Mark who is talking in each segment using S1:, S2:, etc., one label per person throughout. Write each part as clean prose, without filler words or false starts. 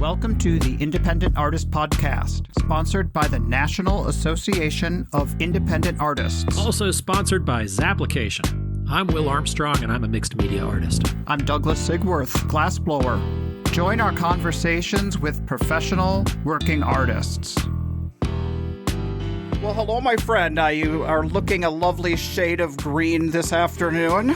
S1: Welcome to the Independent Artist Podcast, sponsored by the National Association of Independent Artists.
S2: Also sponsored by Zapplication. I'm Will Armstrong, and I'm a mixed media artist.
S1: I'm Douglas Sigworth, glassblower. Join our conversations with professional working artists. Well, hello, my friend. You are looking a lovely shade of green this afternoon.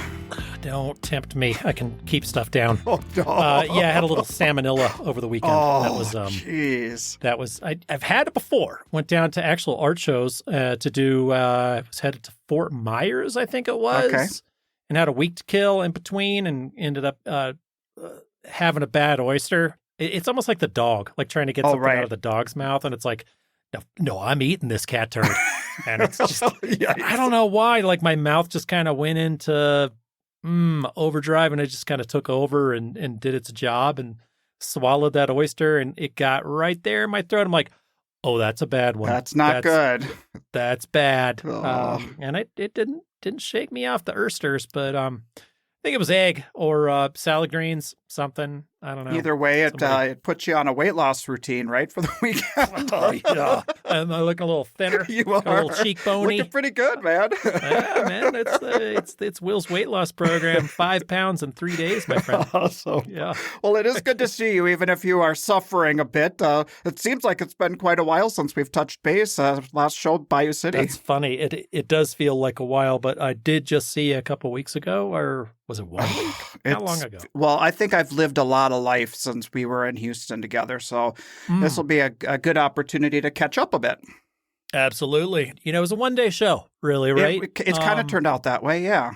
S2: Don't tempt me. I can keep stuff down.
S1: Oh, no.
S2: Yeah, I had a little salmonella over the weekend.
S1: Jeez.
S2: That was, I've had it before. Went down to actual art shows to do, I was headed to Fort Myers, I think it was.
S1: Okay.
S2: And had a week to kill in between and ended up having a bad oyster. It's almost like the dog, like trying to get something out of the dog's mouth. And it's like, no, I'm eating this cat turd. And it's just, I don't know why. Like my mouth just kind of went into overdrive, and it just kind of took over and did its job and swallowed that oyster, and it got right there in my throat. I'm like, oh, that's a bad one.
S1: That's not good.
S2: That's bad.
S1: Oh.
S2: And it didn't shake me off the oysters, but I think it was egg or salad greens, something. I don't know.
S1: Either way, it puts you on a weight loss routine, right, for the weekend.
S2: Oh, yeah. Am I looking a little thinner?
S1: You
S2: are. A little cheekbony.
S1: Looking pretty good, man.
S2: Yeah, man. It's Will's weight loss program. 5 pounds in 3 days, my friend.
S1: Awesome.
S2: Yeah.
S1: Well, it is good to see you, even if you are suffering a bit. It seems like it's been quite a while since we've touched base. Last show, Bayou City.
S2: That's funny. It does feel like a while, but I did just see you a couple weeks ago, or was it 1 week? How long ago?
S1: Well, I think I've lived a lot of life since we were in Houston together, so this will be a good opportunity to catch up a bit.
S2: Absolutely. It was a one-day show, really, right?
S1: It's kind of turned out that way, yeah.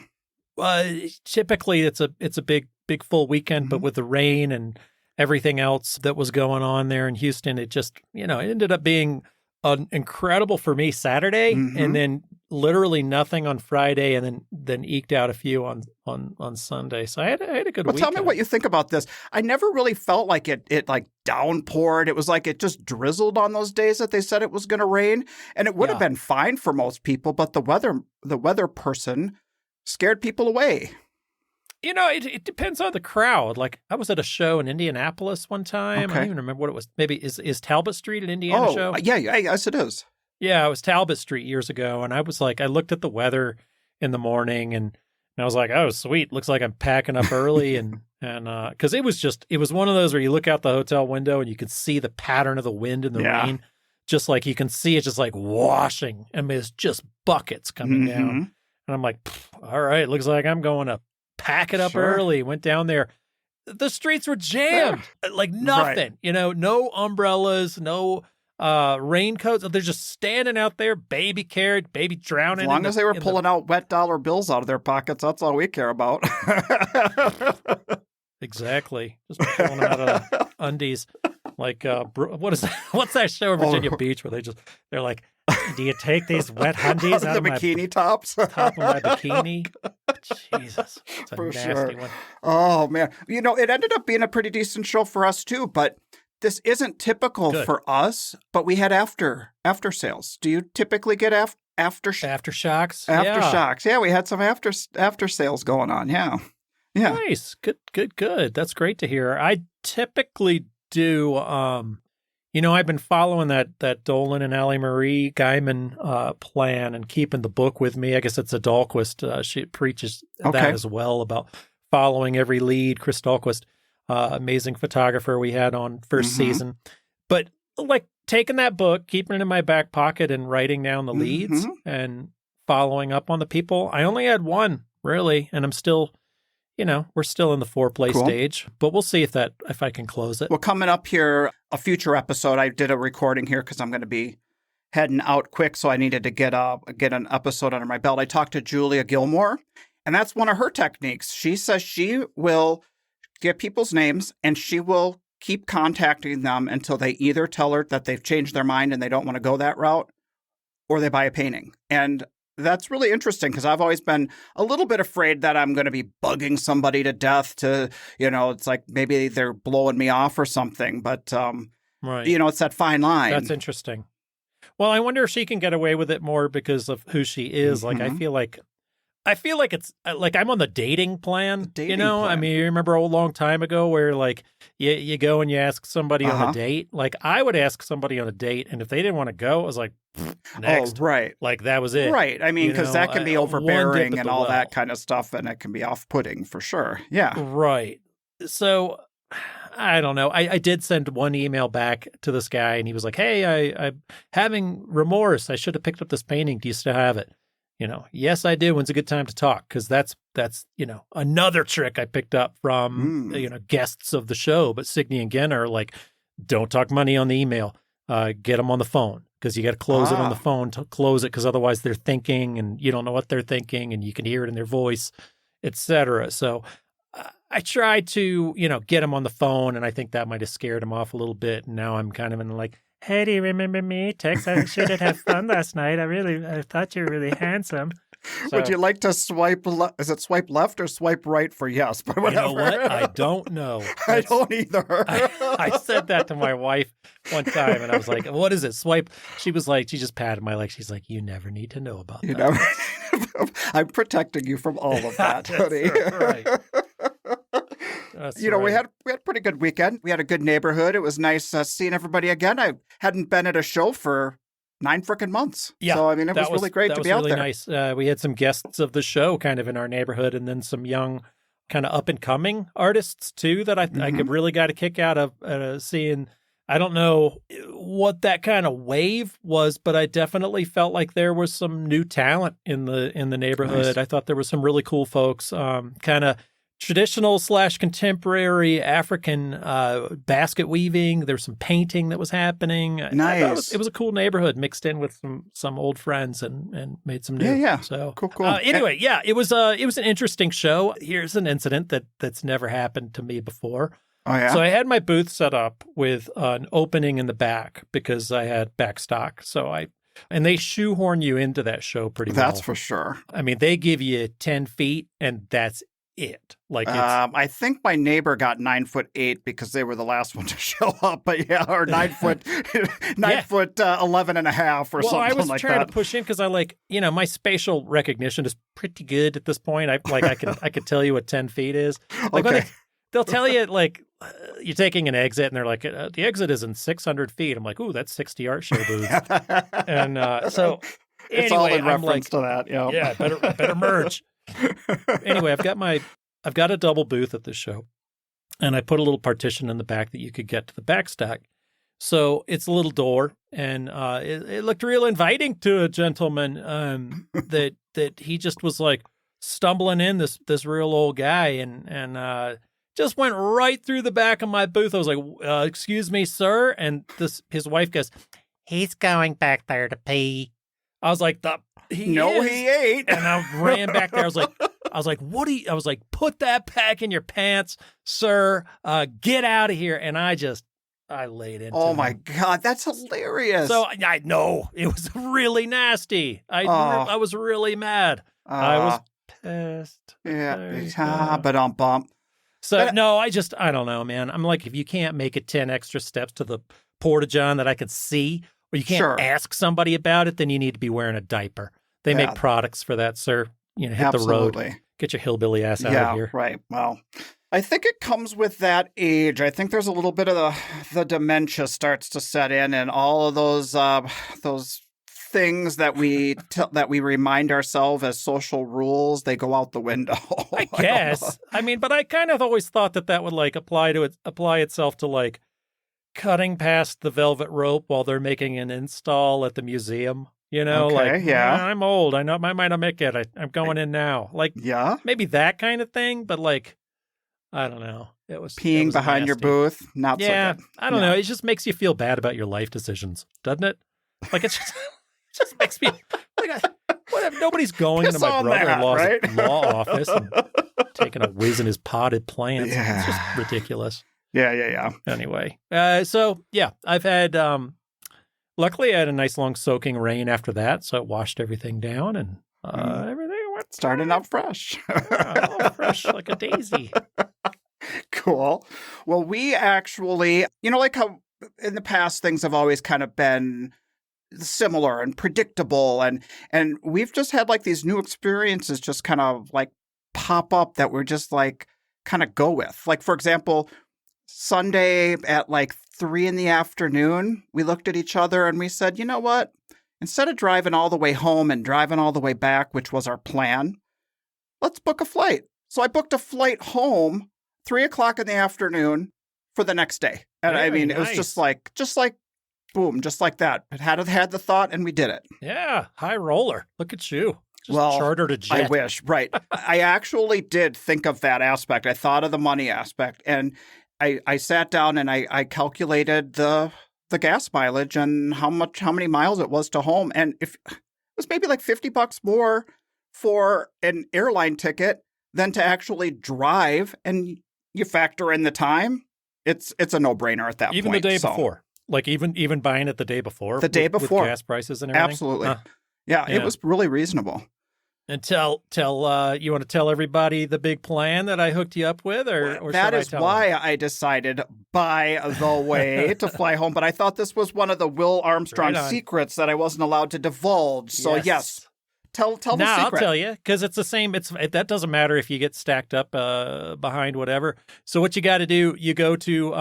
S2: Typically, it's a big full weekend, but with the rain and everything else that was going on there in Houston, it just, it ended up being incredible for me Saturday, and then literally nothing on Friday, and then eked out a few on Sunday. So I had a good weekend.
S1: Tell me what you think about this. I never really felt like it like downpoured. It was like it just drizzled on those days that they said it was going to rain, and it would have been fine for most people, but the weather person scared people away.
S2: It depends on the crowd. Like I was at a show in Indianapolis one time.
S1: Okay.
S2: I don't even remember what it was. Maybe is Talbot Street an Indiana show?
S1: Yeah, yes it is.
S2: Yeah, it was Talbot Street years ago, and I was like, I looked at the weather in the morning, and I was like, oh, sweet, looks like I'm packing up early, and because it was one of those where you look out the hotel window and you can see the pattern of the wind and the rain, just like you can see it just like washing. I mean, it's just buckets coming down, and I'm like, all right, looks like I'm going to pack it up early. Went down there. The streets were jammed, like nothing, no umbrellas, no raincoats. They're just standing out there, baby carried, baby drowning.
S1: As long as they were pulling out wet dollar bills out of their pockets, that's all we care about.
S2: Exactly. Just pulling out of undies. Like, what is that? What's that show in Virginia Beach where they're like, do you take these wet undies out of
S1: the bikini tops?
S2: Top of my bikini? Jesus. It's a nasty one.
S1: Oh, man. It ended up being a pretty decent show for us, too, but this isn't typical for us, but we had after sales. Do you typically get
S2: aftershocks?
S1: Aftershocks. Yeah, we had some after sales going on. Yeah. Yeah.
S2: Nice. Good. That's great to hear. I typically do. I've been following that Dolan and Allie Marie Gaiman plan and keeping the book with me. I guess it's a Dahlquist. She preaches that as well about following every lead. Chris Dahlquist, amazing photographer we had on first season. But like taking that book, keeping it in my back pocket and writing down the leads and following up on the people. I only had one really, and I'm still, we're still in the foreplay stage, but we'll see if I can close it.
S1: Well, coming up here, a future episode, I did a recording here because I'm going to be heading out quick, so I needed to get an episode under my belt. I talked to Julia Gilmore, and that's one of her techniques. She says she will get people's names, and she will keep contacting them until they either tell her that they've changed their mind and they don't want to go that route, or they buy a painting. And that's really interesting because I've always been a little bit afraid that I'm going to be bugging somebody to death to, it's like maybe they're blowing me off or something. But, it's that fine line.
S2: That's interesting. Well, I wonder if she can get away with it more because of who she is. Like, I feel like I feel like it's like I'm on the dating plan,
S1: dating
S2: you know? I
S1: plan.
S2: mean, you remember a long time ago where like you go and you ask somebody on a date? Like I would ask somebody on a date, and if they didn't want to go, I was like, next.
S1: Oh, right.
S2: Like that was it.
S1: Right. I mean,
S2: You
S1: because
S2: know,
S1: that can be
S2: one dip
S1: overbearing
S2: at
S1: and
S2: the
S1: all that
S2: well.
S1: kind of stuff, and it can be off-putting for sure. Yeah.
S2: Right. So I don't know. I did send one email back to this guy, and he was like, hey, I'm having remorse. I should have picked up this painting. Do you still have it? You know, yes, I do. When's a good time to talk? Because that's you know, another trick I picked up from you know, guests of the show. But Signe and Genna are like, don't talk money on the email. Get them on the phone, because you got to close it on the phone to close it, because otherwise they're thinking and you don't know what they're thinking, and you can hear it in their voice, etc. So I tried to, you know, get him on the phone, and I think that might have scared him off a little bit. And now I'm kind of in like, hey, do you remember me? Tex, I sure did have fun last night. I thought you were really handsome. So,
S1: would you like to swipe left? Is it swipe left or swipe right for yes? But whatever.
S2: You know what? I don't know.
S1: I don't either.
S2: I said that to my wife one time, and I was like, what is it? Swipe. She was like, she just patted my leg. She's like, you never need to know about that.
S1: Never. I'm protecting you from all of that, honey.
S2: Right.
S1: You know, we had a pretty good weekend. We had a good neighborhood. It was nice seeing everybody again. I hadn't been at a show for 9 frickin' months.
S2: Yeah,
S1: so I mean, it was really great to be out there.
S2: Nice. We had some guests of the show kind of in our neighborhood, and then some young, kind of up and coming artists too that I could really got a kick out of seeing. I don't know what that kind of wave was, but I definitely felt like there was some new talent in the neighborhood. Nice. I thought there was some really cool folks, kind of traditional / contemporary African basket weaving. There was some painting that was happening.
S1: Nice.
S2: It was a cool neighborhood mixed in with some old friends and made some new.
S1: Yeah.
S2: So
S1: cool.
S2: Anyway, it was an interesting show. Here's an incident that's never happened to me before.
S1: Oh, yeah?
S2: So I had my booth set up with an opening in the back because I had back stock. And they shoehorn you into that show pretty well.
S1: That's for sure.
S2: I mean, they give you 10 feet and that's it. Like
S1: I think my neighbor got 9'8" because they were the last one to show up. But yeah, or 9 foot, 11 and a half or something like that.
S2: Well, I was trying to push in because I my spatial recognition is pretty good at this point. I could tell you what 10 feet is. Like,
S1: okay.
S2: They'll tell you, like, you're taking an exit, and they're like, the exit is in 600 feet. I'm like, ooh, that's 60 art show booths. And so,
S1: it's
S2: anyway,
S1: all in
S2: I'm
S1: reference to that.
S2: Yeah, better merge. Anyway, I've got a double booth at this show, and I put a little partition in the back that you could get to the backstock. So it's a little door, and it looked real inviting to a gentleman that he just was like stumbling in, this real old guy, and just went right through the back of my booth. I was like, excuse me, sir. And his wife goes, he's going back there to pee. I was like, he
S1: ain't.
S2: And I ran back there. I was like, I was like, put that back in your pants, sir. Get out of here. And I laid into him.
S1: My God, that's hilarious.
S2: So I know it was really nasty. I was really mad. I was pissed.
S1: Yeah. But bump.
S2: So no, I don't know, man. I'm like, if you can't make it 10 extra steps to the porta-john that I can see, or you can't ask somebody about it, then you need to be wearing a diaper. They make products for that, sir. Hit
S1: Absolutely.
S2: the road. Get your hillbilly ass out of here.
S1: Yeah, right. Well, I think it comes with that age. I think there's a little bit of the dementia starts to set in, and all of those things that we remind ourselves as social rules, they go out the window.
S2: I guess. I mean, but I kind of always thought that would like apply itself to like cutting past the velvet rope while they're making an install at the museum. I'm old. I know I might not make it. I'm going in now. Like, maybe that kind of thing. But like, I don't know. It was
S1: peeing behind your booth. Not so good.
S2: I don't know. It just makes you feel bad about your life decisions, doesn't it? Like it just makes me like, whatever. Nobody's going into my brother-in-law's law office and taking a whiz in his potted plants. Yeah. It's just ridiculous.
S1: Yeah.
S2: Anyway, I've had. Luckily, I had a nice long soaking rain after that, so it washed everything down, and everything went
S1: starting out fresh.
S2: Fresh like a daisy.
S1: Cool. Well, we actually, like how in the past things have always kind of been similar and predictable. And we've just had like these new experiences just kind of like pop up that we're just like kind of go with. Like, for example, Sunday at like 3 p.m, we looked at each other and we said, you know what? Instead of driving all the way home and driving all the way back, which was our plan, let's book a flight. So I booked a flight home 3 p.m. for the next day. And
S2: Very
S1: I mean, it was
S2: nice.
S1: just like, boom, just like that. It had the thought and we did it.
S2: Yeah, high roller. Look at you. Just
S1: Well,
S2: chartered a jet.
S1: I wish, right. I actually did think of that aspect. I thought of the money aspect, and I sat down and I calculated the gas mileage and how many miles it was to home. And if it was maybe like $50 more for an airline ticket than to actually drive, and you factor in the time, it's a no-brainer at that
S2: Even
S1: point.
S2: the day
S1: So,
S2: before. Like even buying it the day before.
S1: The day
S2: with
S1: before.
S2: gas prices and everything.
S1: absolutely.
S2: Huh.
S1: Yeah,
S2: Yeah.
S1: it was really reasonable.
S2: And tell you want to tell everybody the big plan that I hooked you up with, or
S1: That
S2: should I
S1: is
S2: tell
S1: why
S2: them?
S1: I decided, by the way, to fly home. But I thought this was one of the Will Armstrong
S2: Right on.
S1: secrets that I wasn't allowed to divulge. So yes, tell the
S2: Now
S1: secret.
S2: I'll tell you, because it's the same. That doesn't matter if you get stacked up behind whatever. So what you got to do, you go to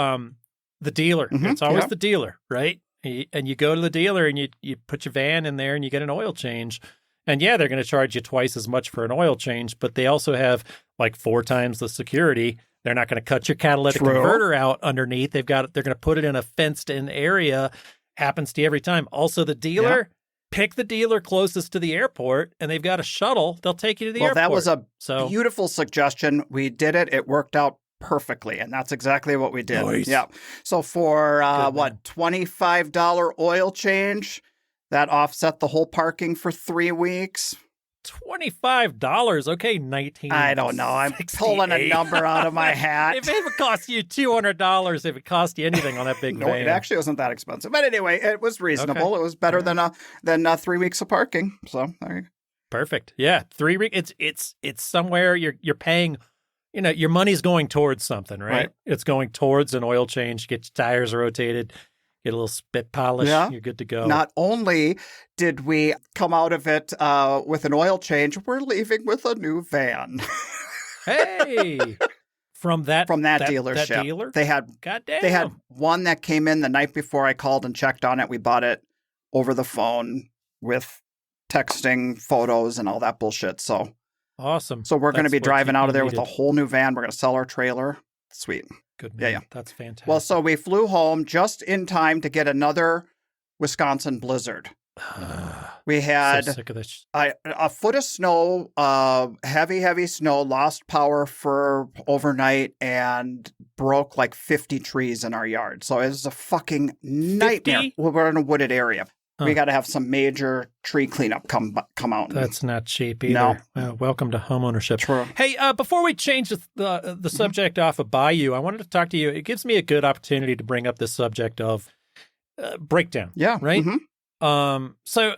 S2: the dealer.
S1: Mhm,
S2: It's always
S1: yeah.
S2: the dealer, right? And you go to the dealer and you put your van in there and you get an oil change. And yeah, they're going to charge you twice as much for an oil change, but they also have like 4 times the security. They're not going to cut your catalytic
S1: True.
S2: converter out underneath. They're going to put it in a fenced-in area. Happens to you every time. Also, the dealer, pick the dealer closest to the airport, and they've got a shuttle. They'll take you to the airport.
S1: That was a
S2: So
S1: beautiful suggestion. We did it. It worked out perfectly, and that's exactly what we did.
S2: Nice.
S1: Yeah. So for
S2: Good man.
S1: $25 oil change, that offset the whole parking for 3 weeks.
S2: $25. Okay, 19.
S1: I don't know. I'm pulling a number out of my hat.
S2: If it would cost you $200, if it cost you anything on that big
S1: No,
S2: van.
S1: it actually wasn't that expensive. But anyway, it was reasonable.
S2: Okay.
S1: It was better than 3 weeks of parking. So there you go.
S2: Perfect. Yeah, 3 weeks. It's somewhere you're paying. You know, your money's going towards something, right?
S1: Right.
S2: It's going towards an oil change. Get your tires rotated. Get a little spit polish.
S1: Yeah.
S2: You're good to go.
S1: Not only did we come out of it with an oil change, we're leaving with a new van
S2: Hey, from that
S1: dealership.
S2: That dealer.
S1: They had
S2: Goddamn.
S1: one that came in the night before I called and checked on it. We bought it over the phone with texting, photos, and all that bullshit. So
S2: Awesome.
S1: we're going to
S2: That's
S1: be
S2: what
S1: driving
S2: you
S1: out of there with a
S2: needed.
S1: who new van. We're going to sell our trailer. Sweet.
S2: Good
S1: Yeah,
S2: man.
S1: yeah.
S2: That's fantastic.
S1: Well, so we flew home just in time to get another Wisconsin blizzard. We had
S2: so sick of this.
S1: a foot of snow, heavy snow, lost power for overnight, and broke like 50 trees in our yard. So it was a fucking nightmare.
S2: 50?
S1: We're in a wooded area.
S2: Huh.
S1: We got to have some major tree cleanup come out.
S2: That's not cheap either. Welcome to homeownership.
S1: True.
S2: Hey, before we change the subject off of Bayou, I wanted to talk to you. It gives me a good opportunity to bring up this subject of breakdown.
S1: Yeah.
S2: Right?
S1: Mhm.
S2: So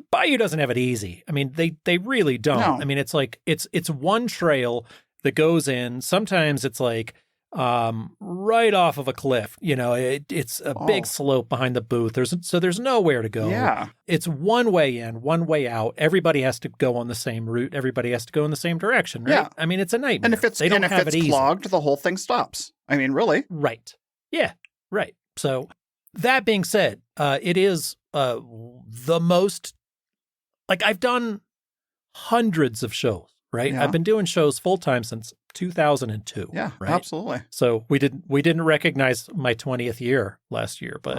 S2: Bayou doesn't have it easy. I mean, they really don't.
S1: No.
S2: I mean, it's like it's one trail that goes in. Sometimes it's like right off of a cliff. You know, it's a big slope behind the booth. There's nowhere to go.
S1: Yeah.
S2: It's one way in, one way out. Everybody has to go on the same route. Everybody has to go in the same direction, right?
S1: Yeah.
S2: I mean, it's a nightmare.
S1: And if it's
S2: they don't have it easy.
S1: clogged, the whole thing stops. I mean, really.
S2: Right. Yeah. Right. So that being said, it is the most, like, I've done hundreds of shows, right?
S1: Yeah.
S2: I've been doing shows full time since 2002.
S1: Yeah,
S2: right?
S1: absolutely.
S2: So we didn't recognize my 20th year last year, but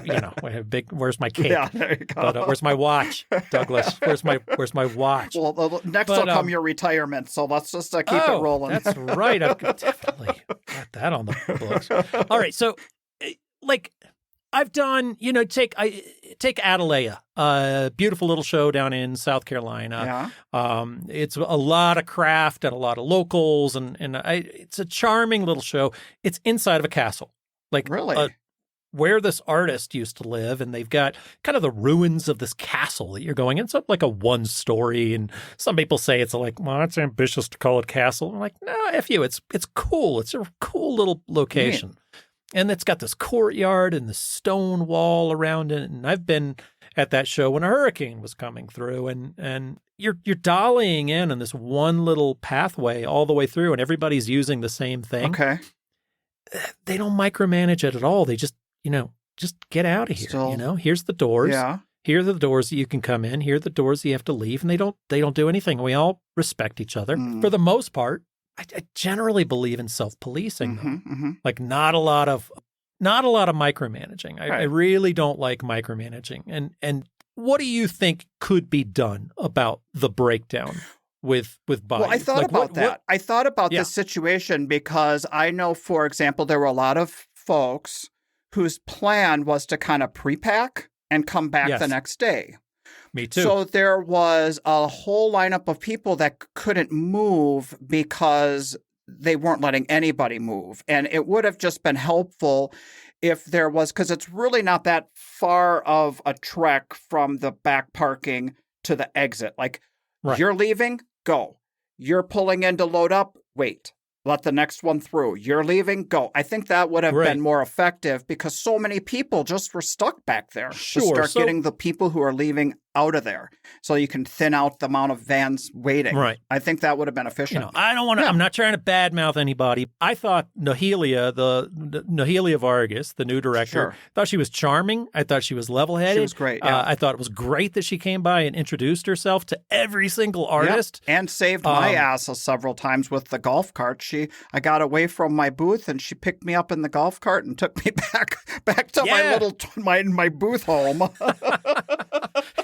S2: you know, we have where's my cake?
S1: Yeah, there you go.
S2: But where's my watch, Douglas? Where's my watch?
S1: Well, next
S2: But,
S1: will come your retirement, so let's just keep it rolling.
S2: That's right. I've definitely got that on the books. All right. So, like, I've done, you know, take Atalaya, a beautiful little show down in South Carolina.
S1: Yeah.
S2: It's a lot of craft and a lot of locals, and it's a charming little show. It's inside of a castle, like
S1: Really?
S2: where this artist used to live, and they've got kind of the ruins of this castle that you're going in. It's up like a 1-story, and some people say it's like, well, it's ambitious to call it castle. I'm like, no, F you. It's cool. It's a cool little location. And it's got this courtyard and the stone wall around it. And I've been at that show when a hurricane was coming through, and you're dollying in on this one little pathway all the way through, and everybody's using the same thing.
S1: Okay.
S2: They don't micromanage it at all. They just, just get out of here.
S1: Still,
S2: here's the doors.
S1: Yeah.
S2: Here are the doors that you can come in. Here are the doors that you have to leave. And they don't do anything. We all respect each other for the most part. I generally believe in self-policing. Like not a lot of micromanaging. I really don't like micromanaging. And what do you think could be done about the breakdown with Bayou?
S1: Well, I thought about that. I thought about this situation because I know, for example, there were a lot of folks whose plan was to kind of pre-pack and come back the next day.
S2: Me too.
S1: So there was a whole lineup of people that couldn't move because they weren't letting anybody move. And it would have just been helpful if there was, because it's really not that far of a trek from the back parking to the exit. Like, you're leaving, go. You're pulling in to load up, wait. Let the next one through. You're leaving, go. I think that would have been more effective because so many people just were stuck back there.
S2: Sure.
S1: To start getting the people who are leaving out of there so you can thin out the amount of vans waiting.
S2: Right.
S1: I think that would have been efficient.
S2: I don't want to, I'm not trying to badmouth anybody. I thought Nohelia Vargas, the new director, thought she was charming. I thought she was level-headed.
S1: She was great, yeah.
S2: I thought it was great that she came by and introduced herself to every single artist.
S1: And saved my ass several times with the golf cart. I got away from my booth and she picked me up in the golf cart and took me back to my booth home.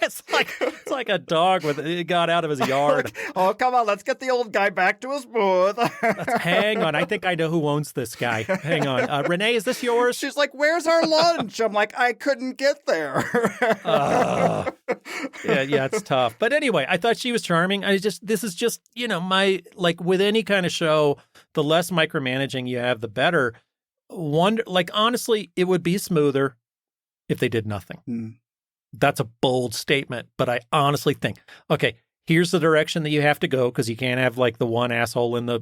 S2: It's like a dog it got out of his yard.
S1: Oh, come on, let's get the old guy back to his booth.
S2: Hang on, I think I know who owns this guy. Hang on, Renee, is this yours?
S1: She's like, "Where's our lunch?" I'm like, "I couldn't get there."
S2: Yeah, it's tough. But anyway, I thought she was charming. This is just my, like, with any kind of show, the less micromanaging you have, the better. Honestly, it would be smoother if they did nothing. That's a bold statement, but I honestly think, okay, here's the direction that you have to go, because you can't have like the one asshole in the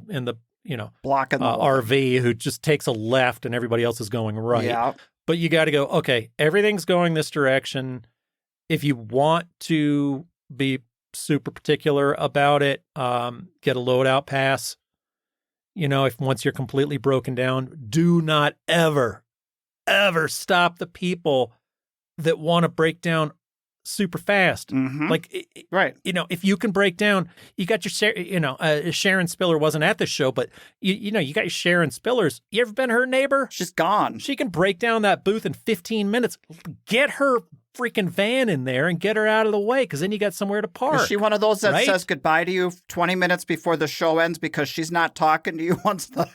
S1: blocking the
S2: RV who just takes a left and everybody else is going right.
S1: Yeah.
S2: But you got to go, okay, everything's going this direction. If you want to be super particular about it, get a loadout pass. If once you're completely broken down, do not ever stop the people that want to break down super fast. Like, if you can break down, you got your, Sharon Spiller wasn't at the show, but you got your Sharon Spillers. You ever been her neighbor?
S1: She's gone.
S2: She can break down that booth in 15 minutes. Get her freaking van in there and get her out of the way, because then you got somewhere to park.
S1: Is she one of those that says goodbye to you 20 minutes before the show ends because she's not talking to you once the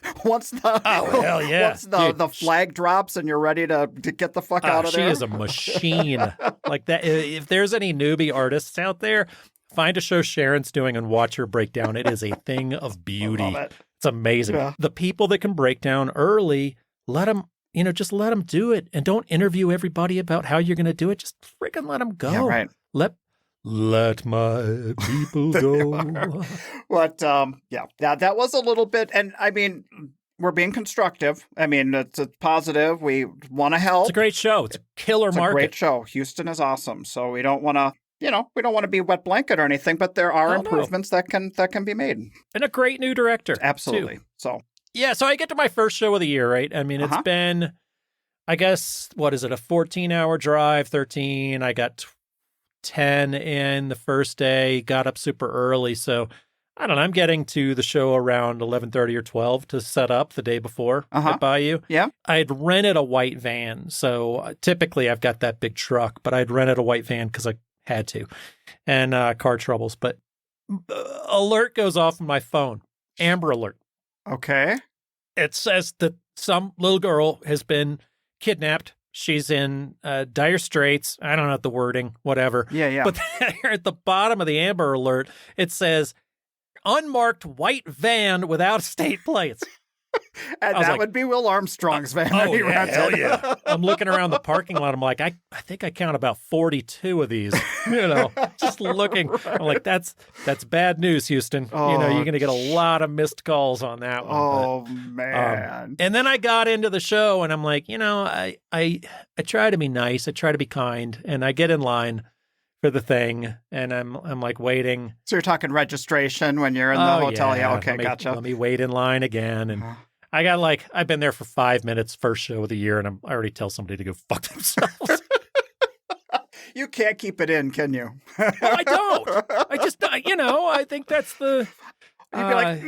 S1: flag drops and you're ready to get the fuck out of there?
S2: She is a machine. Like that. If there's any newbie artists out there, find a show Sharon's doing and watch her break down. It is a thing of beauty. It's amazing. Yeah. The people that can break down early, let them do it, and don't interview everybody about how you're going to do it. Just freaking let them go.
S1: Yeah, right.
S2: Let my people go.
S1: But that was a little bit, and I mean, we're being constructive. I mean, it's a positive. We want to help.
S2: It's a great show. It's a killer market.
S1: It's a great show. Houston is awesome. So we don't want to, we don't want to be wet blanket or anything, but there are improvements that can be made.
S2: And a great new director.
S1: Absolutely.
S2: Too.
S1: So.
S2: Yeah, so I get to my first show of the year, right? I mean, it's been, I guess, what is it, a 14-hour drive, 13. I got 10 in the first day, got up super early. So, I don't know, I'm getting to the show around 11:30 or 12 to set up the day before at Bayou.
S1: Yeah.
S2: I had rented a white van. So, typically I've got that big truck, but I'd rented a white van because I had to. And car troubles. But alert goes off on my phone. Amber Alert.
S1: Okay.
S2: It says that some little girl has been kidnapped. She's in dire straits. I don't know the wording, whatever.
S1: Yeah.
S2: But there at the bottom of the Amber Alert, it says, unmarked white van without state plates.
S1: And
S2: was
S1: that
S2: like,
S1: would be Will Armstrong's van.
S2: oh,
S1: that he
S2: yeah,
S1: rented.
S2: hell yeah. I'm looking around the parking lot. I'm like, I think I count about 42 of these, just looking.
S1: Right.
S2: I'm like, that's bad news, Houston.
S1: Oh,
S2: You're going to get a lot of missed calls on that one.
S1: Oh, man.
S2: And then I got into the show and I'm like, I try to be nice. I try to be kind, and I get in line for the thing, and I'm like waiting.
S1: So you're talking registration when you're in the hotel? Yeah, okay, gotcha.
S2: Let me wait in line again. And I got I've been there for 5 minutes, first show of the year, and I already tell somebody to go fuck themselves.
S1: You can't keep it in, can you?
S2: Well, I don't. I just, I think that's the...
S1: You'd be like,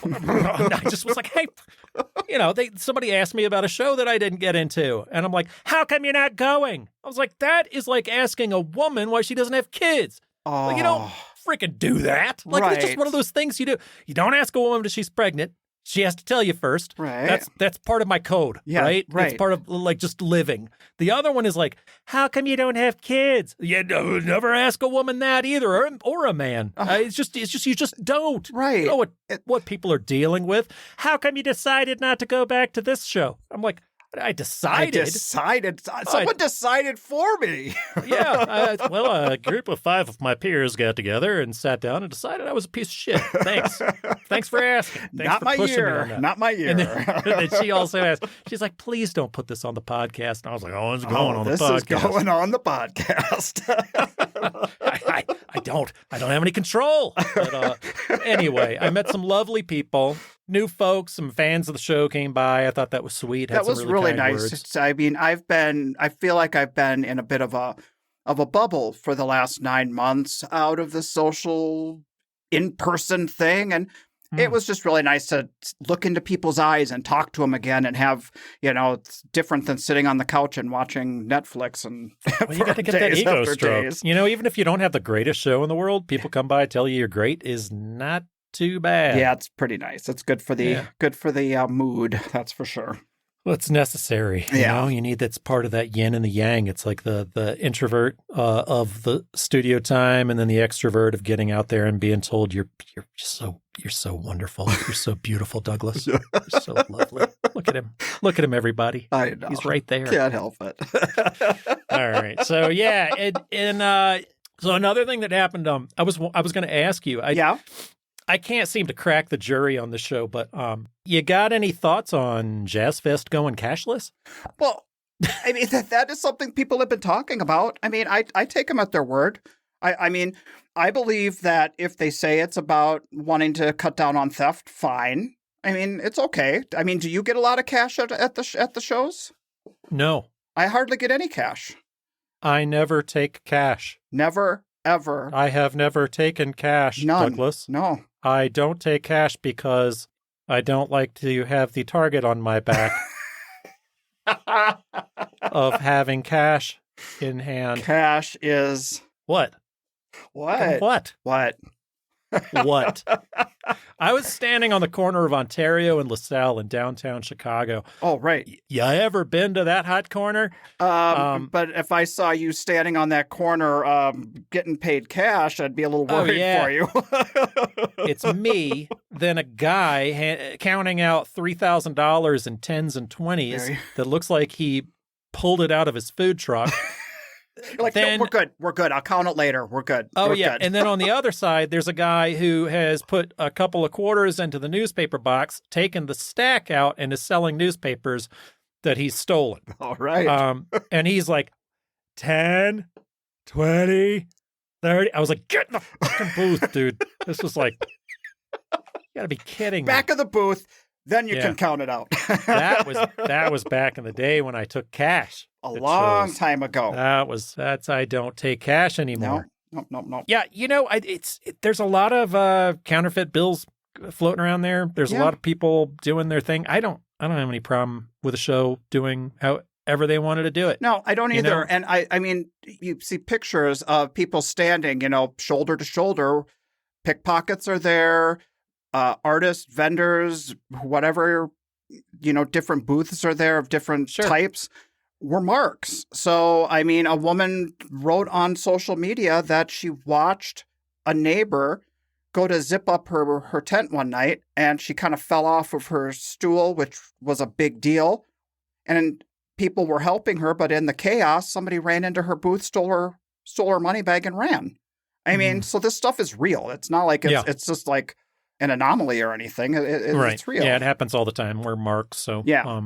S2: I just was like, hey, somebody asked me about a show that I didn't get into. And I'm like, how come you're not going? I was like, that is like asking a woman why she doesn't have kids.
S1: oh.
S2: Like, you don't freaking do that. Like, it's just
S1: Right.
S2: one of those things you do. You don't ask a woman if she's pregnant. She has to tell you first.
S1: Right.
S2: That's part of my code,
S1: Yeah,
S2: right?
S1: right.
S2: It's part of just living. The other one is like, how come you don't have kids? You never ask a woman that either, or a man. It's just you just don't.
S1: Right.
S2: You know what people are dealing with. How come you decided not to go back to this show? I'm like, I decided.
S1: Someone decided for me.
S2: Yeah. A group of 5 of my peers got together and sat down and decided I was a piece of shit. Thanks. Thanks for asking. Thanks
S1: Not
S2: for
S1: my
S2: pushing me
S1: year.
S2: on that.
S1: Not my year.
S2: And then she also asked, she's like, please don't put this on the podcast. And I was like, oh, it's going on the podcast.
S1: This is going on the podcast.
S2: I don't have any control. But anyway, I met some lovely people, new folks, some fans of the show came by. I thought that was sweet.
S1: That was really
S2: kind
S1: nice.
S2: words.
S1: I mean, I feel like I've been in a bit of a bubble for the last 9 months out of the social in-person thing. And it was just really nice to look into people's eyes and talk to them again and have, it's different than sitting on the couch and watching Netflix. And
S2: Well, you got to get that ego stroke. Even if you don't have the greatest show in the world, people come by, tell you you're great is not too bad.
S1: Yeah, it's pretty nice. It's good for the mood. That's for sure.
S2: Well, it's necessary. You need that's part of that yin and the yang. It's like the introvert of the studio time, and then the extrovert of getting out there and being told you're so wonderful. You're so beautiful, Douglas. You're so lovely. Look at him, everybody.
S1: I know.
S2: He's right there.
S1: Can't help it.
S2: All right. So yeah, so another thing that happened. I was going to ask you. I can't seem to crack the jury on the show, but you got any thoughts on Jazz Fest going cashless?
S1: Well, I mean, that is something people have been talking about. I mean, I take them at their word. I mean, I believe that if they say it's about wanting to cut down on theft, fine. I mean, it's okay. I mean, do you get a lot of cash at the shows?
S2: No.
S1: I hardly get any cash.
S2: I never take cash.
S1: Never, ever.
S2: I have never taken cash,
S1: None.
S2: Douglas.
S1: No.
S2: I don't take cash because I don't like to have the target on my back of having cash in hand.
S1: Cash is...
S2: What?
S1: What?
S2: What? I was standing on the corner of Ontario and LaSalle in downtown Chicago.
S1: Oh, right.
S2: You ever been to that hot corner?
S1: But if I saw you standing on that corner getting paid cash, I'd be a little worried for you.
S2: It's me, then a guy counting out $3,000 in 10s and 20s that looks like he pulled it out of his food truck.
S1: You're like, no, we're good. I'll count it later. We're good.
S2: We're good. And then on the other side, there's a guy who has put a couple of quarters into the newspaper box, taken the stack out, and is selling newspapers that he's stolen.
S1: All right.
S2: And he's like, 10, 20, 30. I was like, get in the fucking booth, dude. This was like, you gotta be kidding me.
S1: Back of the booth. Then you can count it out.
S2: that was back in the day when I took cash.
S1: A long time ago.
S2: I don't take cash anymore.
S1: No.
S2: Yeah, there's a lot of counterfeit bills floating around there. There's a lot of people doing their thing. I don't have any problem with a show doing however they wanted to do it.
S1: No, I don't either. And I mean, you see pictures of people standing, shoulder to shoulder. Pickpockets are there. Artists, vendors, whatever, different booths are there of different types were marks. So, I mean, a woman wrote on social media that she watched a neighbor go to zip up her tent one night, and she kind of fell off of her stool, which was a big deal. And people were helping her, but in the chaos, somebody ran into her booth, stole her money bag, and ran. I mean, so this stuff is real. It's not like it's just like an anomaly or anything. It's real.
S2: Yeah, it happens all the time. We're marks, so
S1: yeah.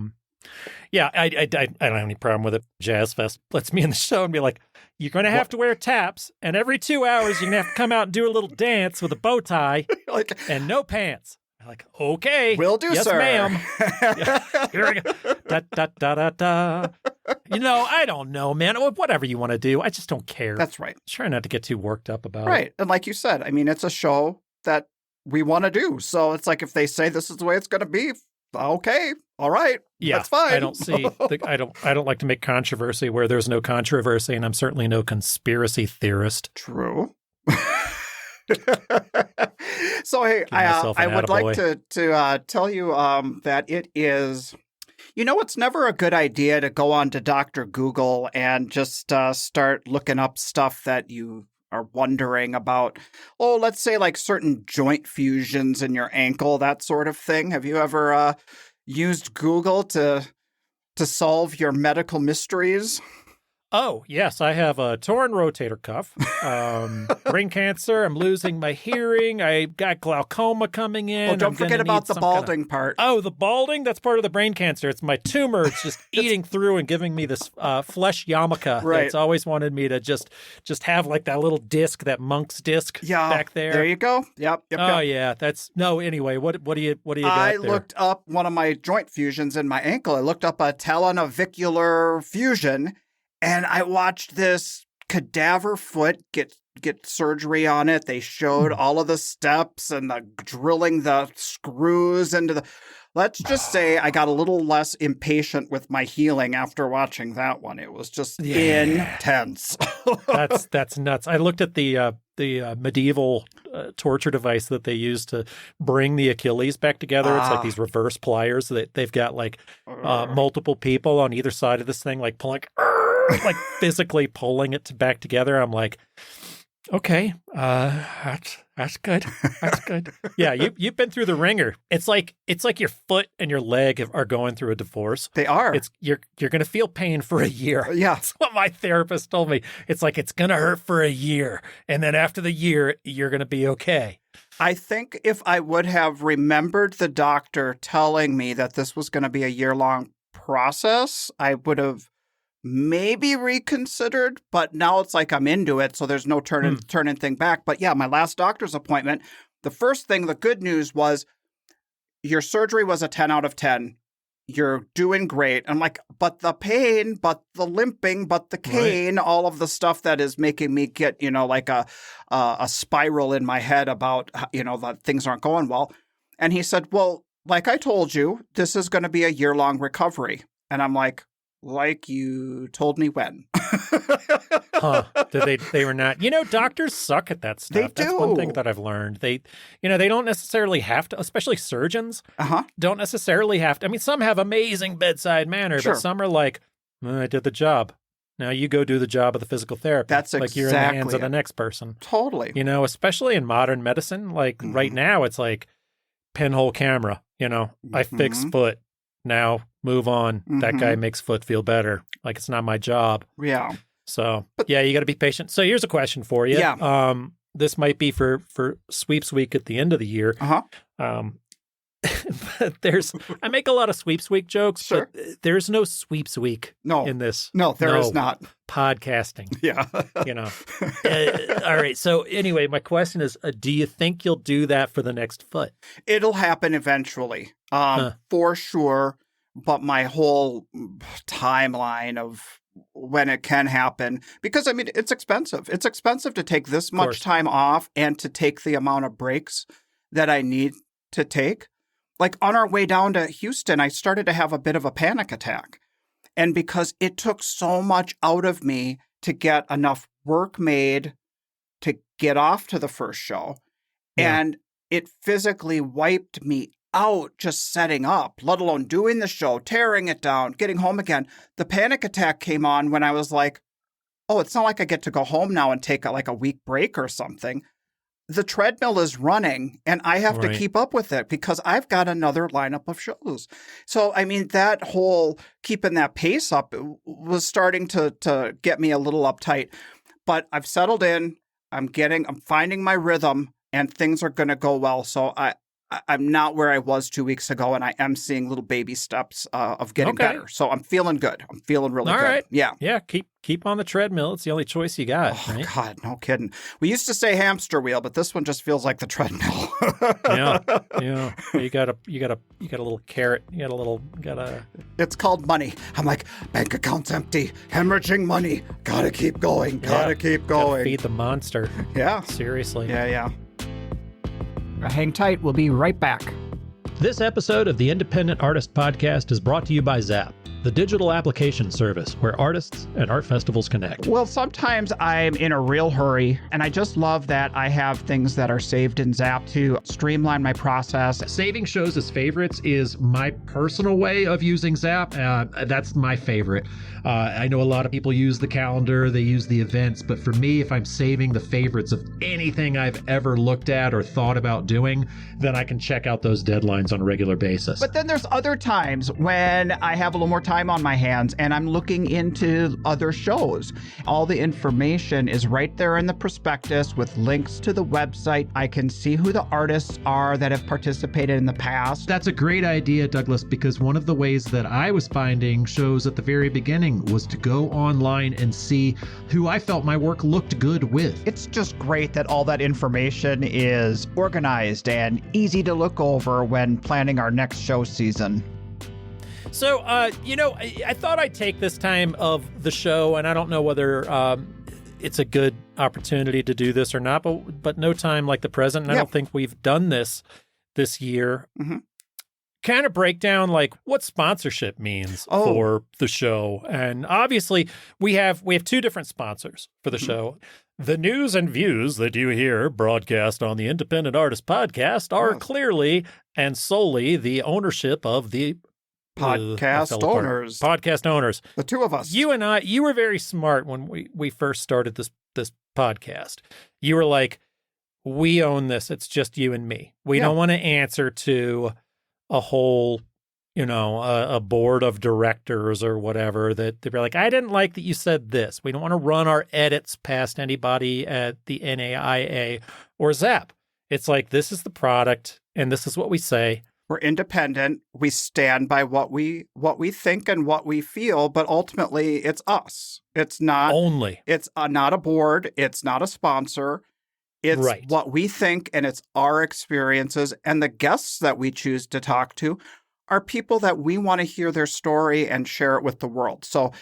S2: I don't have any problem with it. Jazz Fest lets me in the show and be like, you're going to have to wear taps, and every 2 hours you're going to have to come out and do a little dance with a bow tie and no pants. I'm like, okay.
S1: Will do,
S2: yes,
S1: sir.
S2: Ma'am. Here we go. Da, da, da, da, da. I don't know, man. Whatever you want to do. I just don't care.
S1: That's right.
S2: Try not to get too worked up about it.
S1: Right. And like you said, I mean, it's a show that we want to do. So it's like if they say this is the way it's going to be, okay, all right, that's fine.
S2: I don't see. I don't like to make controversy where there's no controversy, and I'm certainly no conspiracy theorist.
S1: True. So hey, I would like to tell you that it is. It's never a good idea to go on to Dr. Google and just start looking up stuff that you are wondering about. Oh, let's say like certain joint fusions in your ankle, that sort of thing. Have you ever used Google to solve your medical mysteries?
S2: Oh, yes, I have a torn rotator cuff, brain cancer, I'm losing my hearing, I got glaucoma coming in.
S1: Oh, don't forget about the balding part.
S2: Oh, the balding? That's part of the brain cancer. It's my tumor. It's just eating through and giving me this flesh yarmulke.
S1: Right.
S2: It's always wanted me to just have like that little disc, that monk's disc back there.
S1: There you go. Yep.
S2: Oh, yeah. Anyway, what do you got
S1: I
S2: there?
S1: looked up one of my joint fusions in my ankle. I looked up a talonavicular fusion, and I watched this cadaver foot get surgery on it. They showed all of the steps and the drilling the screws into the. Let's just say I got a little less impatient with my healing after watching that one. It was just intense.
S2: That's nuts. I looked at the medieval torture device that they used to bring the Achilles back together. It's like these reverse pliers that they've got like multiple people on either side of this thing, like pulling. Like physically pulling it back together. I'm like, okay, that's good. That's good. Yeah, you've been through the ringer. It's like your foot and your leg are going through a divorce.
S1: They are.
S2: You're going to feel pain for a year.
S1: Yeah,
S2: that's what my therapist told me. It's like it's going to hurt for a year, and then after the year, you're going to be okay.
S1: I think if I would have remembered the doctor telling me that this was going to be a year-long process, I would have maybe reconsidered, but now it's like I'm into it, so there's no turning thing back. But yeah, my last doctor's appointment, the first thing, the good news was your surgery was a 10 out of 10. You're doing great. I'm like, but the pain, but the limping, but the cane, all of the stuff that is making me get, like a spiral in my head about, that things aren't going well. And he said, well, like I told you, this is going to be a year-long recovery. And I'm like you told me when.
S2: They were not. Doctors suck at that stuff.
S1: They do.
S2: That's one thing that I've learned. They don't necessarily have to, especially surgeons, don't necessarily have to. I mean, some have amazing bedside manner, but some are like, I did the job. Now you go do the job of the physical therapist.
S1: That's
S2: like you're in the hands of the next person.
S1: Totally.
S2: Especially in modern medicine, like right now, it's like pinhole camera. I fix foot. Now move on. That guy makes foot feel better. Like it's not my job.
S1: Yeah.
S2: So you got to be patient. So here's a question for you.
S1: Yeah.
S2: This might be for sweeps week at the end of the year. I make a lot of sweeps week jokes, but there's no sweeps week in this.
S1: No, there is not.
S2: Podcasting.
S1: Yeah.
S2: All right. So anyway, my question is, do you think you'll do that for the next foot?
S1: It'll happen eventually, for sure. But my whole timeline of when it can happen, because I mean, it's expensive. It's expensive to take this much time off and to take the amount of breaks that I need to take. Like on our way down to Houston, I started to have a bit of a panic attack. And because it took so much out of me to get enough work made to get off to the first show. Yeah. And it physically wiped me out just setting up, let alone doing the show, tearing it down, getting home again. The panic attack came on when I was like, oh, it's not like I get to go home now and take a week break or something. the treadmill is running and I have to
S2: Right.
S1: keep up with it because I've got another lineup of shows. So, I mean, that whole keeping that pace up was starting to get me a little uptight, but I've settled in. I'm finding my rhythm and things are going to go well. So I'm not where I was 2 weeks ago, and I am seeing little baby steps of getting better. So I'm feeling good. I'm feeling really good.
S2: All right.
S1: Yeah.
S2: Yeah. Keep on the treadmill. It's the only choice you got,
S1: Oh,
S2: right?
S1: God, no kidding. We used to say hamster wheel, but this one just feels like the treadmill.
S2: Yeah. Yeah. You got a little carrot.
S1: It's called money. I'm like, bank account's empty, hemorrhaging money. Gotta keep going. Gotta keep going.
S2: Feed the monster.
S1: Yeah.
S2: Seriously.
S1: Yeah. Hang tight. We'll be right back.
S3: This episode of the Independent Artist Podcast is brought to you by Zap, the digital application service where artists and art festivals connect.
S1: Well, sometimes I'm in a real hurry, and I just love that I have things that are saved in Zap to streamline my process.
S3: Saving shows as favorites is my personal way of using Zap. That's my favorite. I know a lot of people use the calendar, they use the events, but for me, if I'm saving the favorites of anything I've ever looked at or thought about doing, then I can check out those deadlines on a regular basis.
S1: But then there's other times when I have a little more time on my hands and I'm looking into other shows. All the information is right there in the prospectus with links to the website. I can see who the artists are that have participated in the past.
S3: That's a great idea, Douglas, because one of the ways that I was finding shows at the very beginning was to go online and see who I felt my work looked good with.
S1: It's just great that all that information is organized and easy to look over when planning our next show season.
S2: So, I thought I'd take this time of the show, and I don't know whether it's a good opportunity to do this or not, but no time like the present, and I don't think we've done this year.
S1: Mm-hmm.
S2: Kind of break down like what sponsorship means for the show. And obviously we have two different sponsors for the show. The news and views that you hear broadcast on the Independent Artist Podcast are clearly and solely the ownership of the
S1: podcast owners.
S2: Podcast owners.
S1: The two of us.
S2: You were very smart when we first started this podcast. You were like, we own this. It's just you and me. We don't want to answer to a whole, a board of directors or whatever that they're like, I didn't like that you said this. We don't want to run our edits past anybody at the NAIA or Zap. It's like, this is the product and this is what we say.
S1: We're independent. We stand by what we think and what we feel, but ultimately it's us. It's not
S2: only.
S1: It's not a board. It's not a sponsor. It's what we think, and it's our experiences, and the guests that we choose to talk to are people that we want to hear their story and share it with the world. So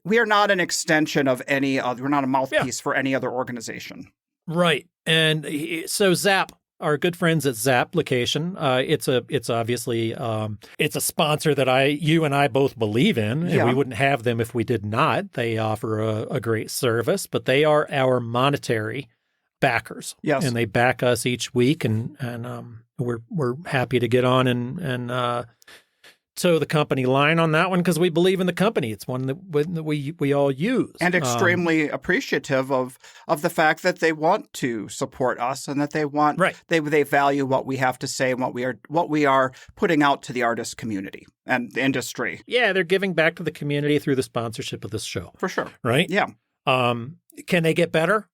S1: we are not an extension of any other. We're not a mouthpiece for any other organization.
S2: Right. And so Zap, our good friends at Zapplication, it's obviously it's a sponsor that you and I both believe in, and we wouldn't have them if we did not. They offer a great service, but they are our monetary backers.
S1: Yes.
S2: And they back us each week, and we're happy to get on and toe the company line on that one because we believe in the company. It's one that we all use.
S1: And extremely appreciative of the fact that they want to support us and that they want they value what we have to say and what we are putting out to the artist community and the industry.
S2: Yeah, they're giving back to the community through the sponsorship of this show.
S1: For sure.
S2: Right?
S1: Yeah.
S2: Can they get better?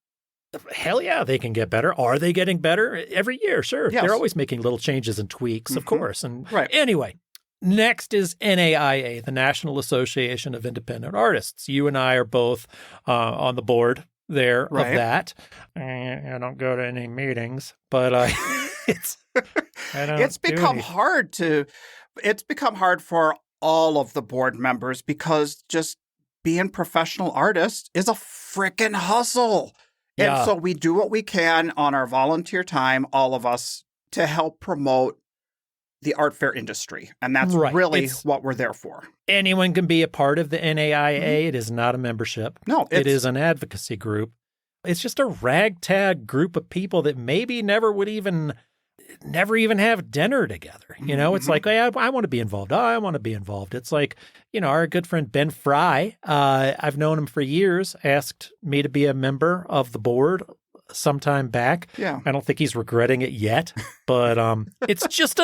S2: Hell yeah, they can get better. Are they getting better every year? Sure.
S1: Yes.
S2: They're always making little changes and tweaks, of course. And anyway, next is NAIA, the National Association of Independent Artists. You and I are both on the board there of that. I don't go to any meetings, but it's become
S1: hard for all of the board members because just being professional artists is a frickin' hustle. And so we do what we can on our volunteer time, all of us, to help promote the art fair industry. And that's really what we're there for.
S2: Anyone can be a part of the NAIA. Mm-hmm. It is not a membership.
S1: No,
S2: it is an advocacy group. It's just a ragtag group of people that maybe never even have dinner together. You know, it's like, hey, I want to be involved. I want to be involved. It's like, our good friend Ben Fry, I've known him for years, asked me to be a member of the board sometime back.
S1: Yeah.
S2: I don't think he's regretting it yet, but it's just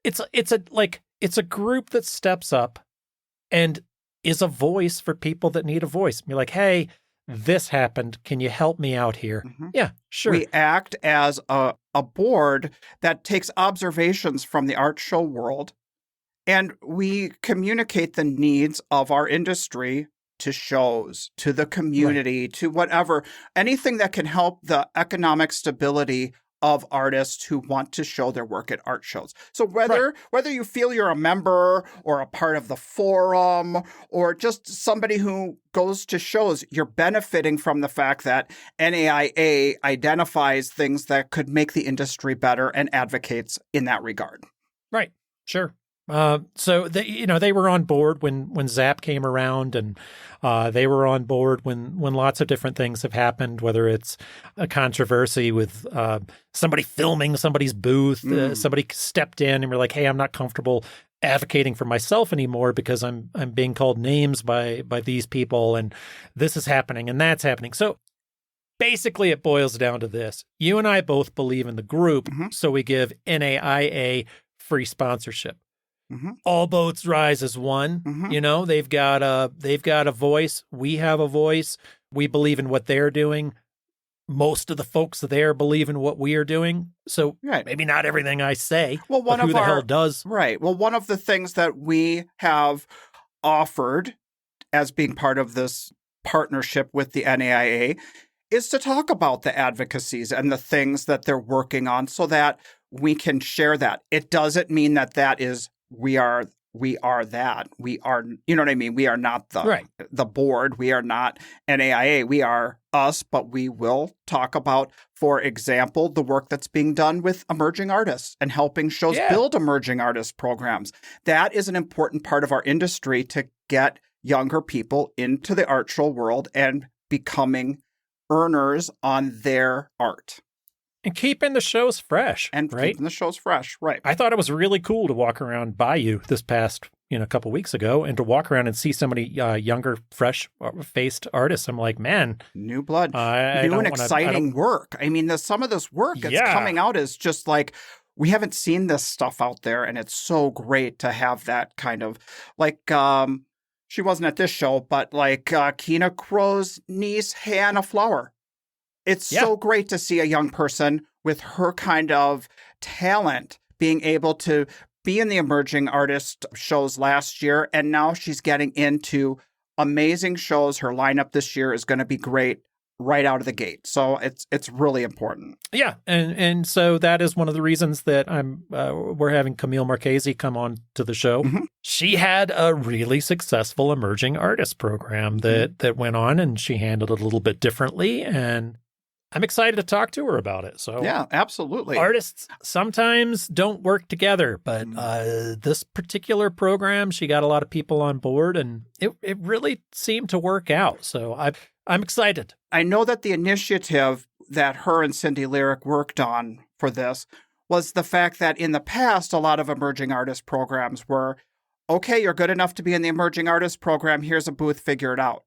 S2: it's a group that steps up and is a voice for people that need a voice. Be like, hey, this happened. Can you help me out here?
S1: Mhm.
S2: Yeah, sure.
S1: We act as a board that takes observations from the art show world, and we communicate the needs of our industry to shows, to the community, to whatever, anything that can help the economic stability of artists who want to show their work at art shows. So whether you feel you're a member or a part of the forum or just somebody who goes to shows, you're benefiting from the fact that NAIA identifies things that could make the industry better and advocates in that regard.
S2: Right. Sure. So they were on board when Zap came around, and they were on board when lots of different things have happened, whether it's a controversy with somebody filming somebody's booth, somebody stepped in and were like, hey, I'm not comfortable advocating for myself anymore because I'm being called names by these people, and this is happening and that's happening. So basically it boils down to this. You and I both believe in the group, so we give NAIA free sponsorship. All boats rise as one. You know, they've got a voice. We have a voice. We believe in what they're doing. Most of the folks there believe in what we are doing. So maybe not everything I say. Well, but who the hell does?
S1: Right. Well, one of the things that we have offered as being part of this partnership with the NAIA is to talk about the advocacies and the things that they're working on so that we can share that. It doesn't mean that is we are that. We are, you know what I mean? We are not the board. We are not NAIA. We are us, but we will talk about, for example, the work that's being done with emerging artists and helping shows build emerging artist programs. That is an important part of our industry to get younger people into the art show world and becoming earners on their art.
S2: And keeping the shows fresh.
S1: And keeping the shows fresh, right.
S2: I thought it was really cool to walk around Bayou this past, a couple weeks ago and to walk around and see so many younger, fresh-faced artists. I'm like, man.
S1: New blood. New and exciting work. I mean, some of this work that's coming out is just like, we haven't seen this stuff out there, and it's so great to have that kind of, like, she wasn't at this show, but like Kina Crow's niece, Hannah Flower. It's so great to see a young person with her kind of talent being able to be in the emerging artist shows last year, and now she's getting into amazing shows. Her lineup this year is going to be great right out of the gate. So it's really important. Yeah,
S2: and so that is one of the reasons that we're having Camille Marchese come on to the show. She had a really successful emerging artist program that went on, and she handled it a little bit differently, and I'm excited to talk to her about it. So
S1: yeah, absolutely.
S2: Artists sometimes don't work together, but this particular program, she got a lot of people on board, and it really seemed to work out. So I'm excited.
S1: I know that the initiative that her and Cindy Lyric worked on for this was the fact that in the past, a lot of emerging artist programs were, okay, you're good enough to be in the emerging artist program. Here's a booth, figure it out.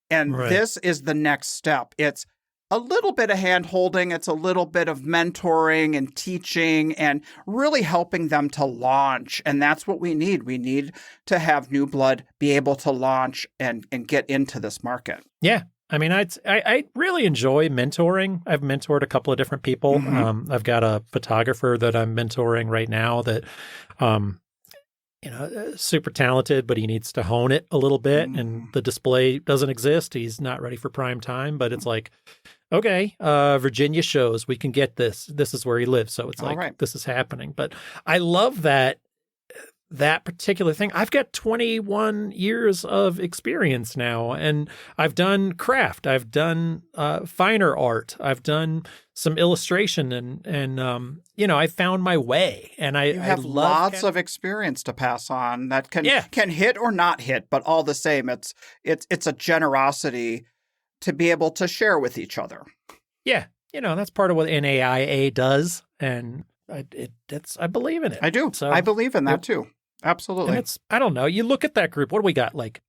S1: And this is the next step. It's a little bit of hand-holding. It's a little bit of mentoring and teaching and really helping them to launch. And that's what we need. We need to have new blood be able to launch and get into this market.
S2: Yeah. I mean, I really enjoy mentoring. I've mentored a couple of different people. I've got a photographer that I'm mentoring right now that, super talented, but he needs to hone it a little bit. And the display doesn't exist. He's not ready for prime time, but it's like, okay, Virginia shows, we can get this. This is where he lives. So it's like, this is happening. But I love that particular thing. I've got 21 years of experience now, and I've done craft. I've done finer art. I've done some illustration, and I found my way. And I
S1: have lots of experience to pass on that can hit or not hit, but all the same, it's a generosity to be able to share with each other.
S2: Yeah, that's part of what NAIA does, and I believe in it.
S1: I do. So I believe in that too. Absolutely.
S2: And I don't know. You look at that group. What do we got? Like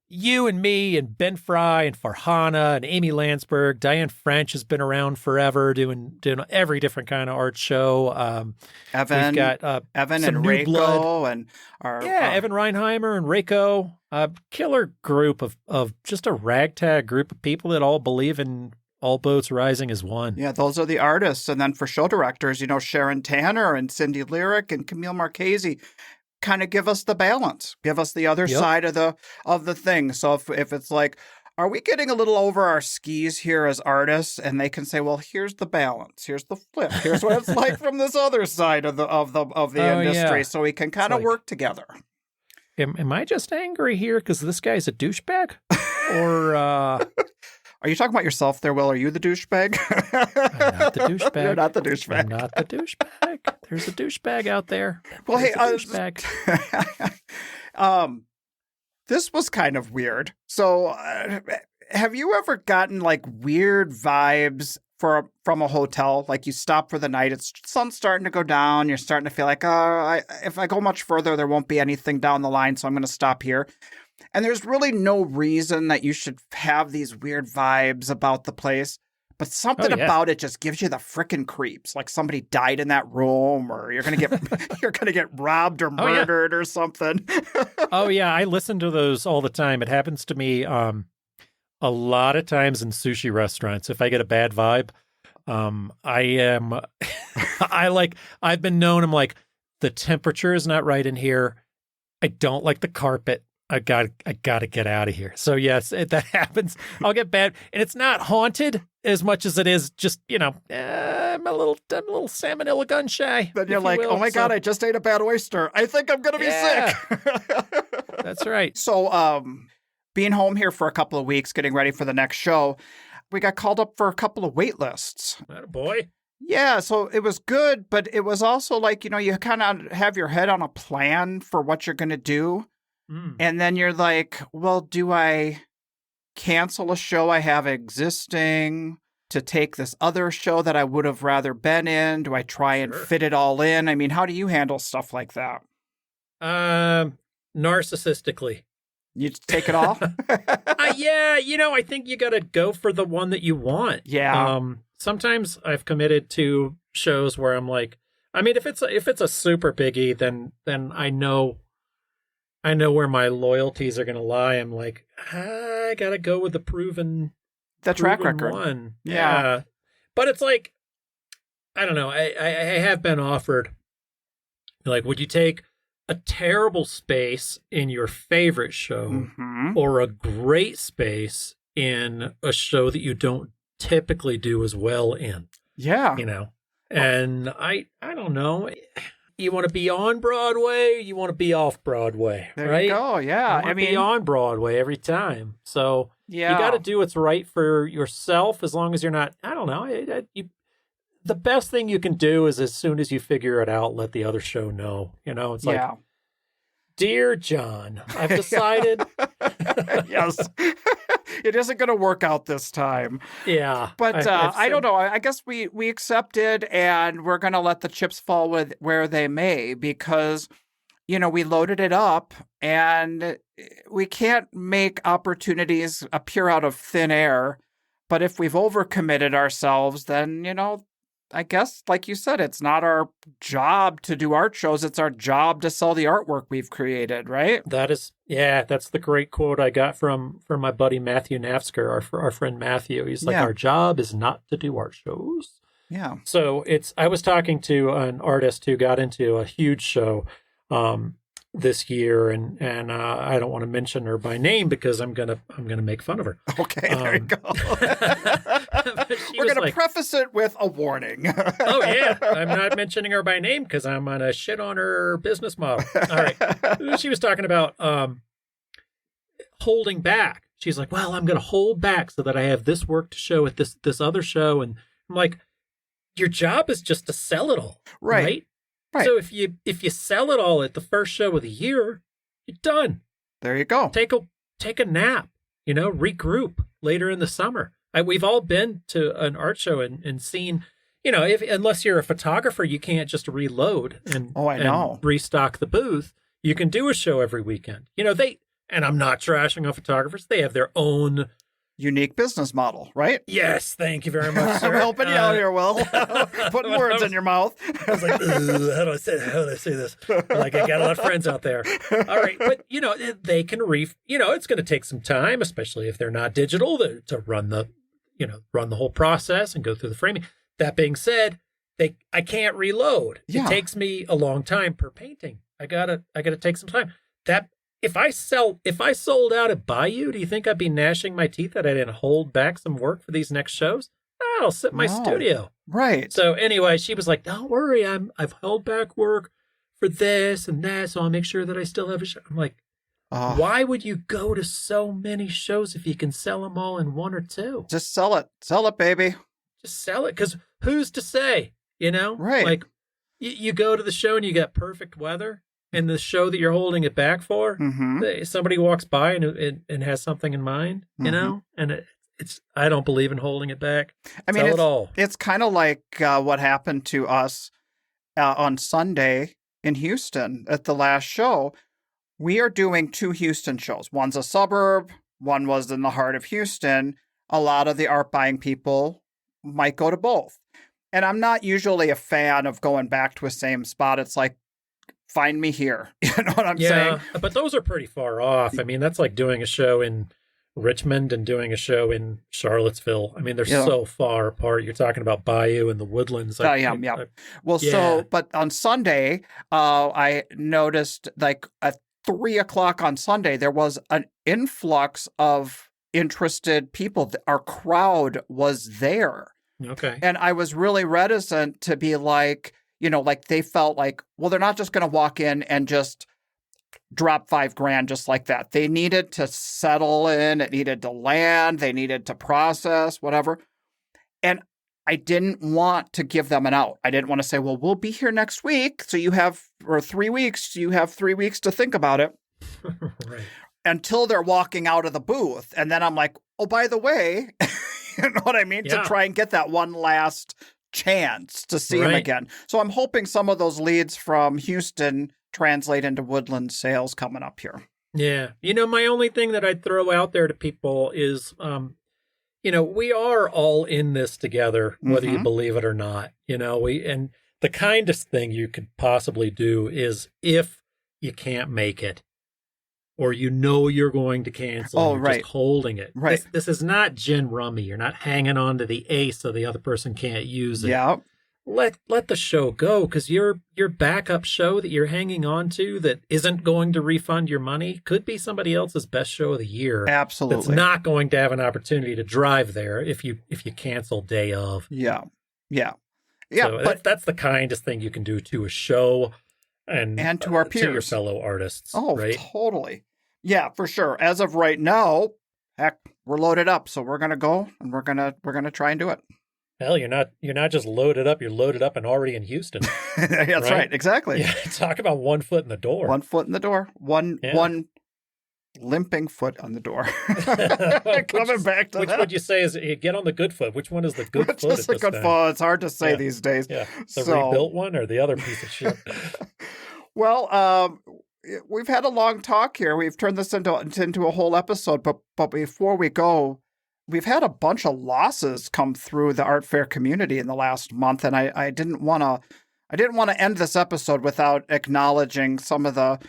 S2: you and me and Ben Fry and Farhana and Amy Landsberg. Diane French has been around forever doing every different kind of art show.
S1: Evan,
S2: we've got
S1: Evan
S2: some
S1: and
S2: new
S1: Reiko
S2: blood.
S1: and
S2: Evan Reinheimer and Reiko. A killer group of just a ragtag group of people that all believe in all boats rising as one.
S1: Yeah, those are the artists. And then for show directors, Sharon Tanner and Cindy Lyric and Camille Marchese kind of give us the balance, give us the other side of the thing. So if it's like, are we getting a little over our skis here as artists? And they can say, well, here's the balance, here's the flip, here's what it's like from this other side of the industry.
S2: Yeah.
S1: So we can kind of work together.
S2: Am I just angry here because this guy's a douchebag? Or
S1: are you talking about yourself there, Will? Are you the douchebag?
S2: I'm not the douchebag.
S1: You're not the douchebag.
S2: I'm not the douchebag. There's a douchebag out there.
S1: Well,
S2: There's
S1: hey,
S2: a douchebag.
S1: This was kind of weird. So, have you ever gotten like weird vibes from a hotel? Like you stop for the night, it's sun's starting to go down. You're starting to feel like, if I go much further, there won't be anything down the line, so I'm going to stop here. And there's really no reason that you should have these weird vibes about the place. But something about it just gives you the frickin' creeps. Like somebody died in that room, or you're gonna get robbed or murdered or something.
S2: Oh yeah, I listen to those all the time. It happens to me a lot of times in sushi restaurants. If I get a bad vibe, I've been known. I'm like, the temperature is not right in here. I don't like the carpet. I got to get out of here. So yes, that happens. I'll get bad, and it's not haunted as much as it is just I'm a little salmonella gun shy.
S1: Then you're like, oh my God, I just ate a bad oyster. I think I'm gonna be sick.
S2: That's right.
S1: So being home here for a couple of weeks, getting ready for the next show, we got called up for a couple of wait lists.
S2: Boy.
S1: Yeah, so it was good, but it was also like, you kind of have your head on a plan for what you're gonna do. And then you're like, well, do I cancel a show I have existing to take this other show that I would have rather been in? Do I try and fit it all in? I mean, how do you handle stuff like that?
S2: Narcissistically.
S1: You take it all?
S2: Yeah, I think you got to go for the one that you want.
S1: Yeah.
S2: Sometimes I've committed to shows where I'm like, I mean, if it's a super biggie, then I know where my loyalties are going to lie. I'm like, I got to go with the proven
S1: track record
S2: one.
S1: Yeah.
S2: But it's like, I don't know. I have been offered, like, would you take a terrible space in your favorite show or a great space in a show that you don't typically do as well in?
S1: Yeah.
S2: And I don't know. You want to be on Broadway, you want to be off Broadway,
S1: there
S2: right?
S1: You go, yeah.
S2: I mean, be on Broadway every time. So you got to do what's right for yourself, as long as you're not, I don't know. The best thing you can do is as soon as you figure it out, let the other show know. It's like, Dear John, I've decided.
S1: Yes. It isn't going to work out this time.
S2: Yeah.
S1: But I don't know. I guess we accepted, and we're going to let the chips fall where they may, because, we loaded it up, and we can't make opportunities appear out of thin air. But if we've overcommitted ourselves, then, I guess, like you said, it's not our job to do art shows. It's our job to sell the artwork we've created, right?
S2: That's the great quote I got from my buddy Matthew Nafsker, our friend Matthew. He's like, our job is not to do art shows.
S1: Yeah.
S2: So I was talking to an artist who got into a huge show this year, and I don't want to mention her by name because I'm gonna make fun of her.
S1: Okay, there you go. We're gonna preface it with a warning.
S2: Oh yeah, I'm not mentioning her by name because I'm gonna shit on her business model. All right, she was talking about holding back. She's like, well, I'm gonna hold back so that I have this work to show at this other show, and I'm like, your job is just to sell it all, right? So if you sell it all at the first show of the year, you're done.
S1: There you go.
S2: Take a nap, regroup later in the summer. We've all been to an art show and seen, unless you're a photographer, you can't just reload and restock the booth. You can do a show every weekend. And I'm not trashing on photographers. They have their own
S1: unique business model, right?
S2: Yes, thank you very much, sir.
S1: I'm helping you out here, Will. Putting words in your mouth.
S2: I was like, how do I say this? Like, I got a lot of friends out there. All right, but they can it's going to take some time, especially if they're not digital, to run the whole process and go through the framing. That being said, I can't reload.
S1: Yeah.
S2: It takes me a long time per painting. I gotta take some time. That if I sold out at Bayou, do you think I'd be gnashing my teeth that I didn't hold back some work for these next shows? I'll sit in my studio.
S1: Right.
S2: So anyway, she was like, "Don't worry, I've held back work for this and that, so I'll make sure that I still have a show." I'm like, why would you go to so many shows if you can sell them all in one or two?
S1: Just sell it, baby.
S2: Just sell it, because who's to say?
S1: Right.
S2: Like you go to the show and you get perfect weather. And the show that you're holding it back for, somebody walks by and has something in mind, and it's I don't believe in holding it back.
S1: I mean,
S2: it all.
S1: It's kind of like what happened to us on Sunday in Houston at the last show. We are doing 2 Houston shows. One's a suburb, one was in the heart of Houston. A lot of the art buying people might go to both. And I'm not usually a fan of going back to a same spot. It's like, find me here. You know what I'm saying?
S2: Yeah, but those are pretty far off. I mean, that's like doing a show in Richmond and doing a show in Charlottesville. I mean, they're so far apart. You're talking about Bayou and the Woodlands.
S1: But on Sunday, I noticed like at 3:00 on Sunday, there was an influx of interested people. Our crowd was there.
S2: Okay.
S1: And I was really reticent to be like, like they felt like, well, they're not just going to walk in and just drop $5,000 just like that. They needed to settle in. It needed to land. They needed to process, whatever. And I didn't want to give them an out. I didn't want to say, well, we'll be here next week. So you have 3 weeks. You have 3 weeks to think about it.
S2: Right.
S1: Until they're walking out of the booth. And then I'm like, oh, by the way, you know what I mean?
S2: Yeah.
S1: To try and get that one last chance to see him again. So I'm hoping some of those leads from Houston translate into Woodland sales coming up here.
S2: Yeah. My only thing that I'd throw out there to people is, we are all in this together, whether you believe it or not. And the kindest thing you could possibly do is if you can't make it, or you're going to cancel, just holding it.
S1: Right.
S2: This is not gin rummy. You're not hanging on to the ace so the other person can't use it.
S1: Yeah.
S2: Let the show go, because your backup show that you're hanging on to that isn't going to refund your money could be somebody else's best show of the year.
S1: Absolutely.
S2: That's not going to have an opportunity to drive there if you cancel day of.
S1: Yeah. Yeah.
S2: So that's the kindest thing you can do to a show and
S1: to our peers,
S2: to your fellow artists.
S1: Oh,
S2: right?
S1: Totally. Yeah, for sure. As of right now, heck, we're loaded up, so we're gonna go and we're gonna try and do it.
S2: Hell, you're not just loaded up. You're loaded up and already in Houston.
S1: That's right. Exactly.
S2: Yeah, talk about 1 foot in the door.
S1: 1 foot in the door. One limping foot on the door. Coming back to
S2: which
S1: that.
S2: would you say is get on the good foot? Which one is the good foot?
S1: Just a good foot. It's hard to say these days.
S2: Yeah, the rebuilt one or the other piece of shit.
S1: Well, we've had a long talk here. We've turned this into a whole episode. But before we go, we've had a bunch of losses come through the art fair community in the last month, and I didn't want to end this episode without acknowledging some of the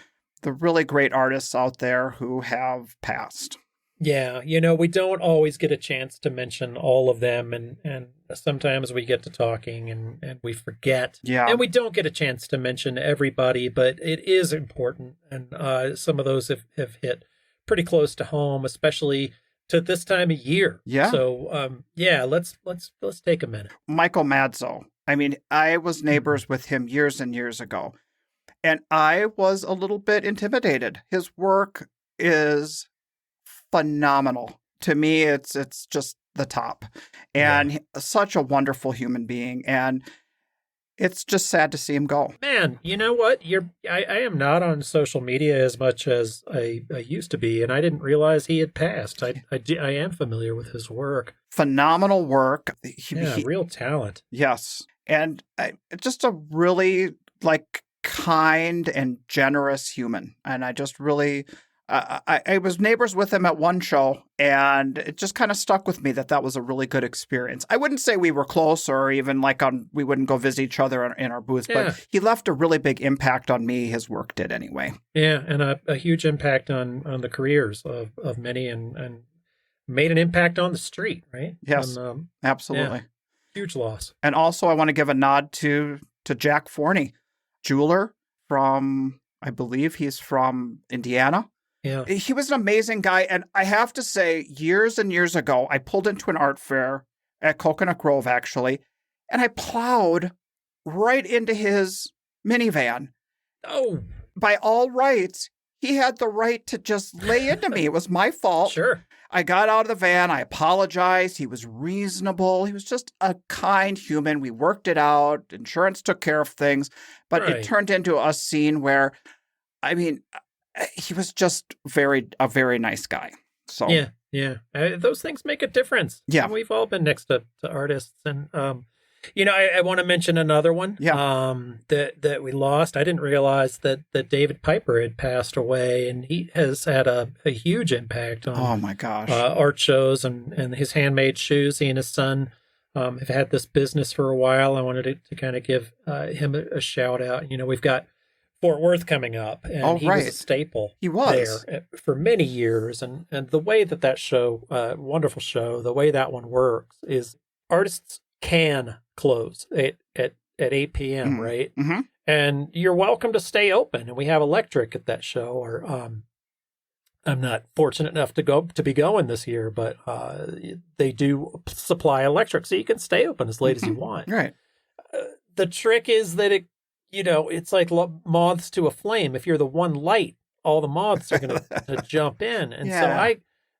S1: really great artists out there who have passed.
S2: Yeah, we don't always get a chance to mention all of them, and sometimes we get to talking and we forget.
S1: Yeah.
S2: And we don't get a chance to mention everybody, but it is important, and some of those have hit pretty close to home, especially to this time of year.
S1: Yeah.
S2: So, let's take a minute.
S1: Michael Mazzo. I mean, I was neighbors with him years and years ago, and I was a little bit intimidated. His work is phenomenal. To me, it's just the top, and such a wonderful human being. And it's just sad to see him go.
S2: Man, you know what? I am not on social media as much as I used to be, and I didn't realize he had passed. I am familiar with his work.
S1: Phenomenal work.
S2: Real talent.
S1: Yes. And just a really kind and generous human. And I just really I was neighbors with him at one show, and it just kind of stuck with me that was a really good experience. I wouldn't say we were close or even like we wouldn't go visit each other in our booths, but he left a really big impact on me. His work did anyway.
S2: Yeah, and a huge impact on the careers of many and made an impact on the street, right?
S1: Yes, absolutely.
S2: Huge loss.
S1: And also I want to give a nod to Jack Forney, jeweler from, I believe he's from Indiana.
S2: Yeah.
S1: He was an amazing guy. And I have to say, years and years ago, I pulled into an art fair at Coconut Grove, actually, and I plowed right into his minivan.
S2: Oh.
S1: By all rights, he had the right to just lay into me. It was my fault.
S2: Sure.
S1: I got out of the van. I apologized. He was reasonable. He was just a kind human. We worked it out. Insurance took care of things. But it turned into a scene where, I mean, he was just a very nice guy. So
S2: yeah. Those things make a difference.
S1: Yeah.
S2: And we've all been next to artists. And, I want to mention another one that we lost. I didn't realize that David Piper had passed away, and he has had a huge impact on
S1: oh my gosh,
S2: art shows and his handmade shoes. He and his son have had this business for a while. I wanted to kind of give him a shout out. We've got Fort Worth coming up, and he was a staple.
S1: He was
S2: there for many years, and the way that show, wonderful show, the way that one works is artists can close at 8 p.m. right, and you're welcome to stay open. And we have electric at that show. Or I'm not fortunate enough to be going this year, but they do supply electric, so you can stay open as late as you want.
S1: Right.
S2: The trick is that it's like moths to a flame. If you're the one light, all the moths are going to jump in. And so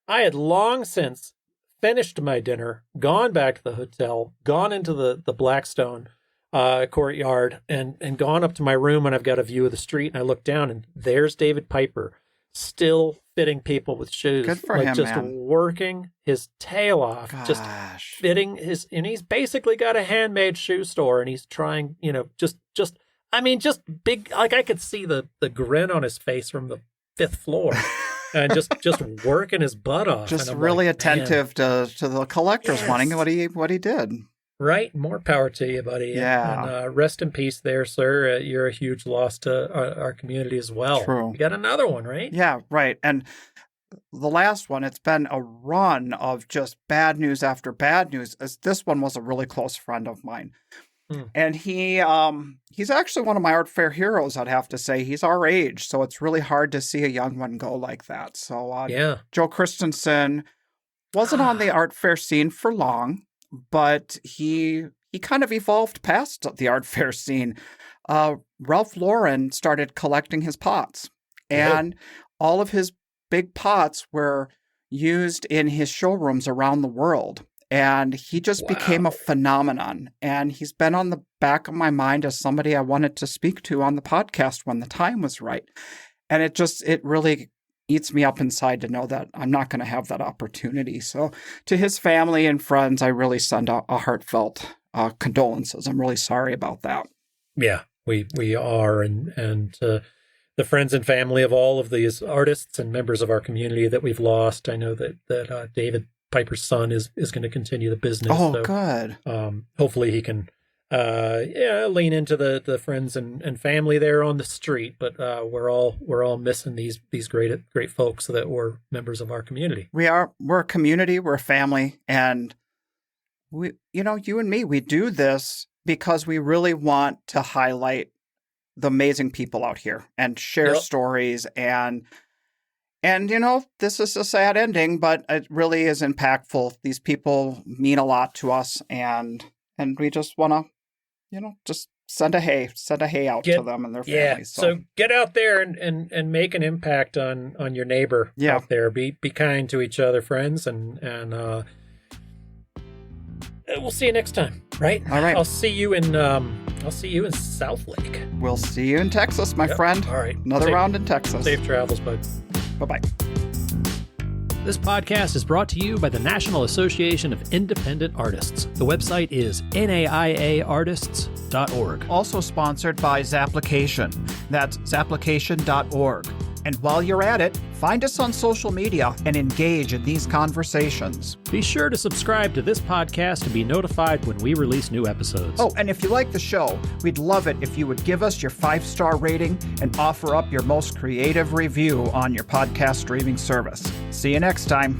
S2: I had long since finished my dinner, gone back to the hotel, gone into the Blackstone courtyard, and gone up to my room, and I've got a view of the street, and I look down, and there's David Piper still fitting people with shoes.
S1: Good for him,
S2: just
S1: man.
S2: working his tail off, just fitting and he's basically got a handmade shoe store, and he's trying, just big, like I could see the grin on his face from the 5th floor. And just working his butt off.
S1: Just really attentive to the collectors wanting what he did.
S2: Right. More power to you, buddy.
S1: Yeah.
S2: And rest in peace there, sir. You're a huge loss to our community as well.
S1: True.
S2: You got another one, right?
S1: Yeah, right. And the last one, it's been a run of just bad news after bad news. As this one was a really close friend of mine. And he's actually one of my art fair heroes, I'd have to say. He's our age, so it's really hard to see a young one go like that. So Joe Christensen wasn't on the art fair scene for long, but he kind of evolved past the art fair scene. Ralph Lauren started collecting his pots, and all of his big pots were used in his showrooms around the world. And he just became a phenomenon. And he's been on the back of my mind as somebody I wanted to speak to on the podcast when the time was right. And it really eats me up inside to know that I'm not going to have that opportunity. So to his family and friends, I really send a heartfelt condolences. I'm really sorry about that.
S2: Yeah, we are. And the friends and family of all of these artists and members of our community that we've lost. I know that David Piper's son is going to continue the business.
S1: Oh, so, good.
S2: Hopefully he can lean into the friends and family there on the street. But we're all missing these great folks that were members of our community.
S1: We're a community, we're a family, and we, you and me, we do this because we really want to highlight the amazing people out here and share stories and this is a sad ending, but it really is impactful. These people mean a lot to us, and we just want to, just send a hey out to them and their families.
S2: So get out there and make an impact on your neighbor out there. Be kind to each other, friends, and we'll see you next time. Right?
S1: All right.
S2: I'll see you in South Lake.
S1: We'll see you in Texas, my friend.
S2: All right.
S1: Another round in Texas.
S2: Safe travels, bud.
S1: Bye-bye.
S4: This podcast is brought to you by the National Association of Independent Artists. The website is naiaartists.org.
S1: Also sponsored by Zapplication. That's zapplication.org. And while you're at it, Find us on social media and engage in these conversations.
S4: Be sure to subscribe to this podcast to be notified when we release new episodes.
S1: Oh, and if you like the show, we'd love it if you would give us your 5-star rating and offer up your most creative review on your podcast streaming service. See you next time.